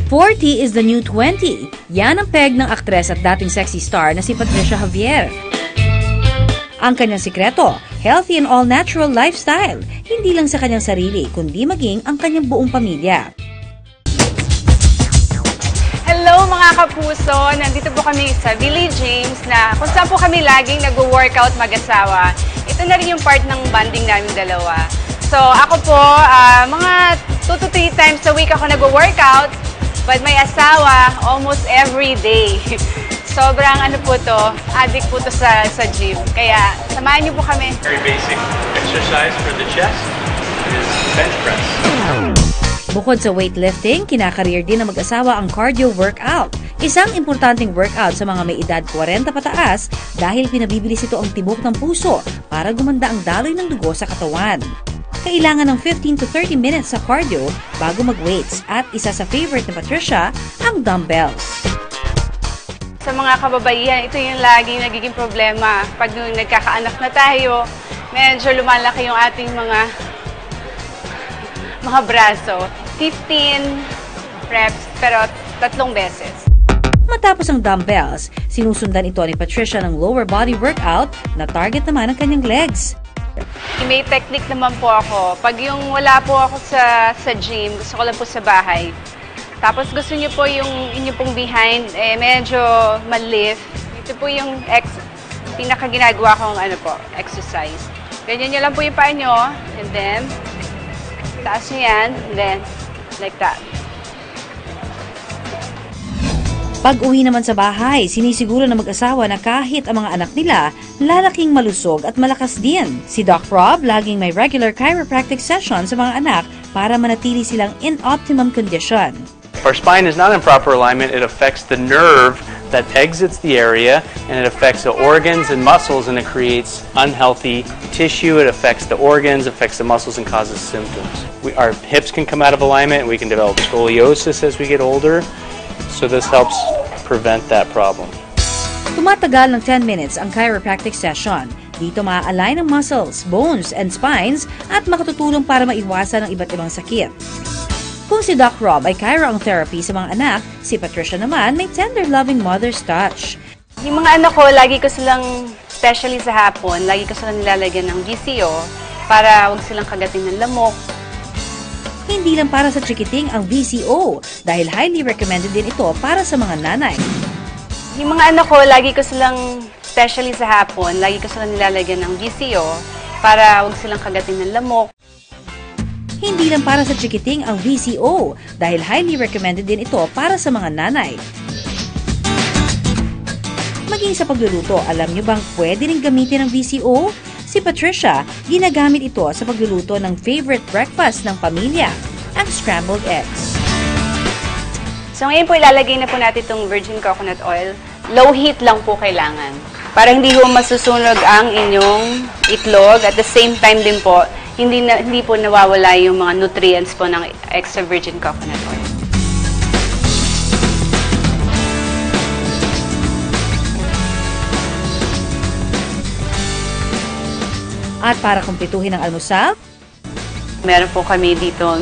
40 is the new 20. Yan ang peg ng aktres at dating sexy star na si Patricia Javier. Ang kanyang sikreto, healthy and all-natural lifestyle. Hindi lang sa kanyang sarili, kundi maging ang kanyang buong pamilya. Hello mga kapuso! Nandito po kami sa Billie James na kung saan po kami laging nag-workout mag-asawa. Ito na rin yung part ng bonding namin dalawa. So ako po, mga 2 to 3 times a week ako nag-workout, but may asawa almost every day. Sobrang ano po to, addict po to sa gym. Kaya samahan niyo po kami. Very basic exercise for the chest is bench press. Bukod sa weightlifting, kinakareer din ng mag-asawa ang cardio workout. Isang importanteng workout sa mga may edad 40 pataas dahil pinabibilis ito ang tibok ng puso para gumanda ang daloy ng dugo sa katawan. Kailangan ng 15 to 30 minutes sa cardio bago mag-weights at isa sa favorite ni Patricia, ang dumbbells. Sa mga kababaihan, ito yung laging nagiging problema. Pag nagkakaanak na tayo, medyo lumalaki yung ating mga braso. 15 reps, pero 3 beses. Matapos ang dumbbells, sinusundan ito ni Patricia ng lower body workout na target naman ang kanyang legs. May technique naman po ako. Pag yung wala po ako sa gym, gusto ko lang po sa bahay. Tapos gusto niyo po yung inyo pong behind, medyo malift. Ito po yung pinaka-ginagawa kong exercise. Ganyan niyo lang po yung paa nyo, and then, taas niyo yan, and then, like that. Pag-uwi naman sa bahay, sinisiguro ng mag-asawa na kahit ang mga anak nila, lalaking malusog at malakas din. Si Doc Rob laging may regular chiropractic session sa mga anak para manatili silang in optimum condition. If our spine is not in proper alignment, it affects the nerve that exits the area, and it affects the organs and muscles, and it creates unhealthy tissue. It affects the organs, affects the muscles, and causes symptoms. Our hips can come out of alignment, and we can develop scoliosis as we get older. So this helps prevent that problem. Tumatagal ng 10 minutes ang chiropractic session. Dito maa-align ang muscles, bones, and spines at makatutulong para maiwasan ang iba't ibang sakit. Kung si Doc Rob ay chiro ang therapy sa mga anak, si Patricia naman may tender loving mother's touch. Yung mga anak ko, lagi ko silang, especially sa hapon, lagi ko silang nilalagyan ng VCO para huwag silang kagatin ng lamok. Hindi lang para sa chikiting ang VCO dahil highly recommended din ito para sa mga nanay. Yung mga anak ko, lagi ko silang, especially sa hapon, lagi ko silang nilalagyan ng VCO para huwag silang kagatin ng lamok. Hindi lang para sa chikiting ang VCO dahil highly recommended din ito para sa mga nanay. Maging sa pagluluto, alam niyo bang pwede rin gamitin ang VCO? Si Patricia, ginagamit ito sa pagluluto ng favorite breakfast ng pamilya, ang scrambled eggs. So ngayon po ilalagay na po natin itong virgin coconut oil. Low heat lang po kailangan. Para hindi po masusunog ang inyong itlog. At the same time din po, hindi po nawawala yung mga nutrients po ng extra virgin coconut oil. At para kumpletuhin ang almusal, meron po kami dito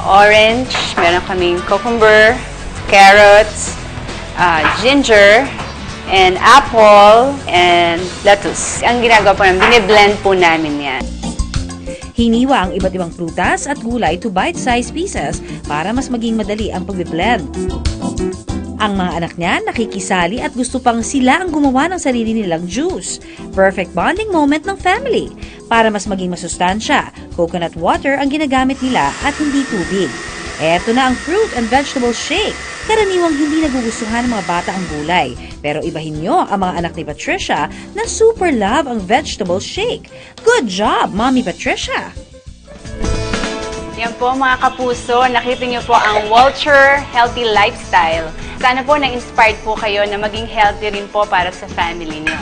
orange, meron kaming cucumber, carrots, ginger, and apple, and lettuce. Ang ginagawa po namin, bine-blend po namin yan. hiniwa ang iba't ibang prutas at gulay to bite-sized pieces para mas maging madali ang pagbe-blend. Ang mga anak niya nakikisali at gusto pang sila ang gumawa ng sarili nilang juice. Perfect bonding moment ng family. Para mas maging masustansya, coconut water ang ginagamit nila at hindi tubig. Eto na ang fruit and vegetable shake. Karaniwang hindi nagugustuhan ng mga bata ang gulay. Pero ibahin nyo ang mga anak ni Patricia na super love ang vegetable shake. Good job, Mommy Patricia! Yan po mga kapuso, nakita niyo po ang Walcher Healthy Lifestyle. Sana po na-inspired po kayo na maging healthy rin po para sa family niyo.